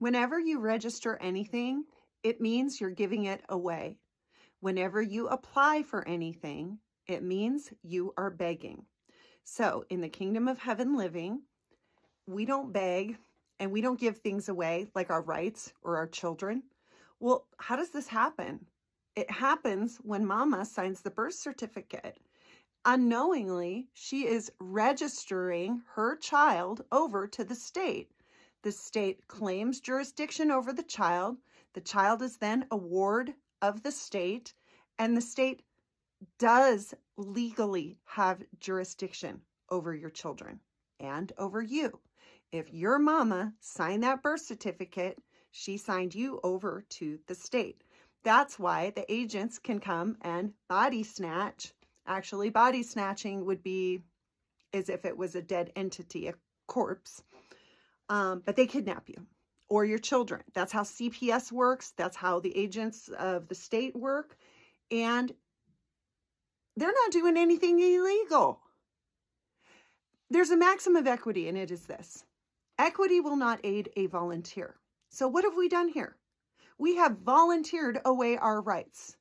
Whenever you register anything, it means you're giving it away. Whenever you apply for anything, it means you are begging. So in the kingdom of heaven living, we don't beg and we don't give things away like our rights or our children. Well, how does this happen? It happens when mama signs the birth certificate. Unknowingly, she is registering her child over to the state. The state claims jurisdiction over the child. The child is then a ward of the state, and the state does legally have jurisdiction over your children and over you. If your mama signed that birth certificate, she signed you over to the state. That's why the agents can come and body snatch. Actually, body snatching would be as if it was a dead entity, a corpse, but they kidnap you or your children. That's how CPS works. That's how the agents of the state work. And they're not doing anything illegal. There's a maxim of equity, and it is this: equity will not aid a volunteer. So what have we done here? We have volunteered away our rights,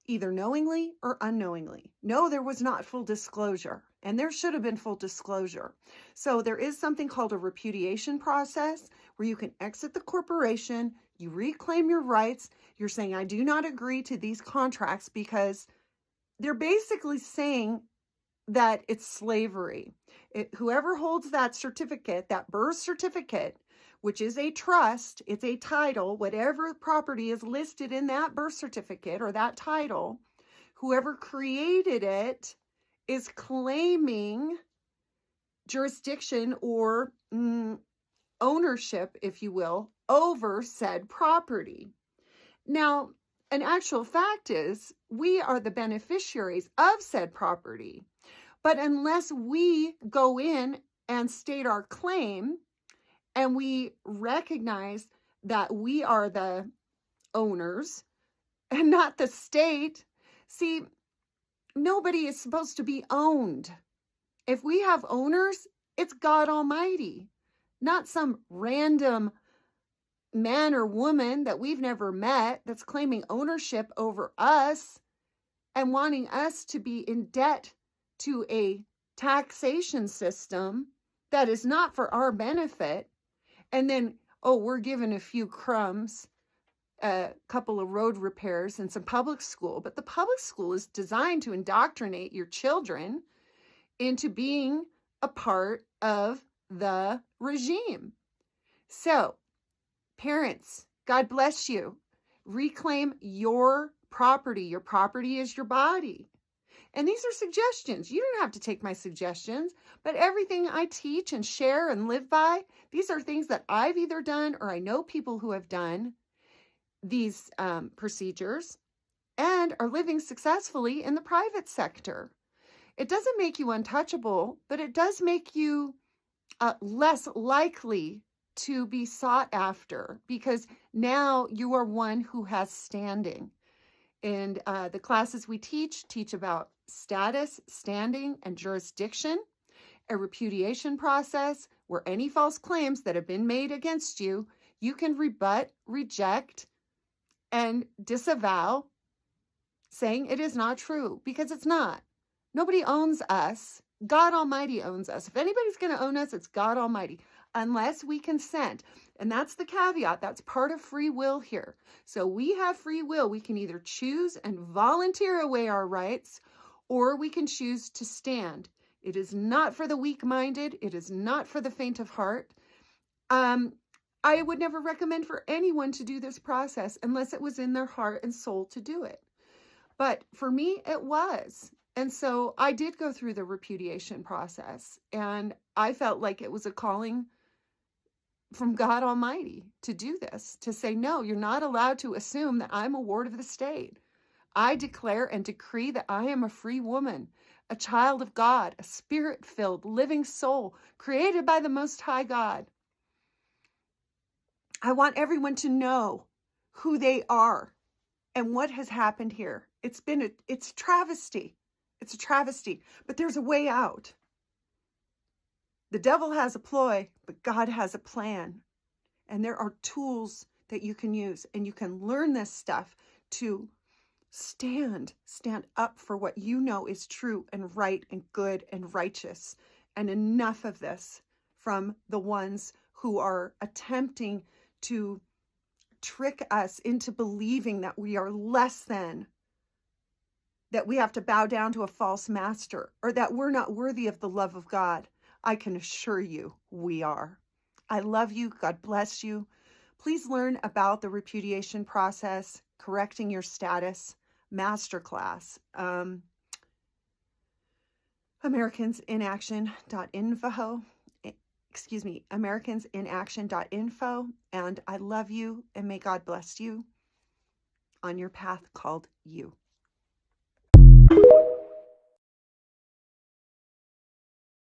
either knowingly or unknowingly. No, there was not full disclosure, and there should have been full disclosure. So there is something called a repudiation process where you can exit the corporation, you reclaim your rights. You're saying, I do not agree to these contracts, because they're basically saying that it's slavery. Whoever holds that certificate, that birth certificate, which is a trust, it's a title, whatever property is listed in that birth certificate or that title, whoever created it is claiming jurisdiction or ownership, if you will, over said property. Now, an actual fact is we are the beneficiaries of said property. But unless we go in and state our claim and we recognize that we are the owners and not the state, see, nobody is supposed to be owned. If we have owners, it's God Almighty, not some random man or woman that we've never met that's claiming ownership over us and wanting us to be in debt to a taxation system that is not for our benefit. And then, oh, we're given a few crumbs, a couple of road repairs and some public school. But the public school is designed to indoctrinate your children into being a part of the regime. So, parents, God bless you. Reclaim your property. Your property is your body. And these are suggestions. You don't have to take my suggestions, but everything I teach and share and live by, these are things that I've either done or I know people who have done these procedures and are living successfully in the private sector. It doesn't make you untouchable, but it does make you less likely to be sought after, because now you are one who has standing. And the classes we teach about status, standing, and jurisdiction, a repudiation process where any false claims that have been made against you, you can rebut, reject, and disavow, saying it is not true, because it's not. Nobody owns us. God Almighty owns us. If anybody's going to own us, it's God Almighty, unless we consent. And that's the caveat. That's part of free will here. So we have free will. We can either choose and volunteer away our rights, or we can choose to stand. It is not for the weak-minded. It is not for the faint of heart. I would never recommend for anyone to do this process unless it was in their heart and soul to do it. But for me, it was. And so I did go through the repudiation process, and I felt like it was a calling from God Almighty to do this, to say, no, you're not allowed to assume that I'm a ward of the state. I declare and decree that I am a free woman, a child of God, a spirit-filled living soul created by the Most High God. I want everyone to know who they are and what has happened here. It's travesty. It's a travesty, but there's a way out. The devil has a ploy, but God has a plan. And there are tools that you can use, and you can learn this stuff to stand up for what you know is true and right and good and righteous. And enough of this from the ones who are attempting to trick us into believing that we are less than, that we have to bow down to a false master, or that we're not worthy of the love of God. I can assure you we are. I love you. God bless you. Please learn about the repudiation process, correcting your status, masterclass, americansinaction.info, americansinaction.info. And I love you, and may God bless you on your path called you.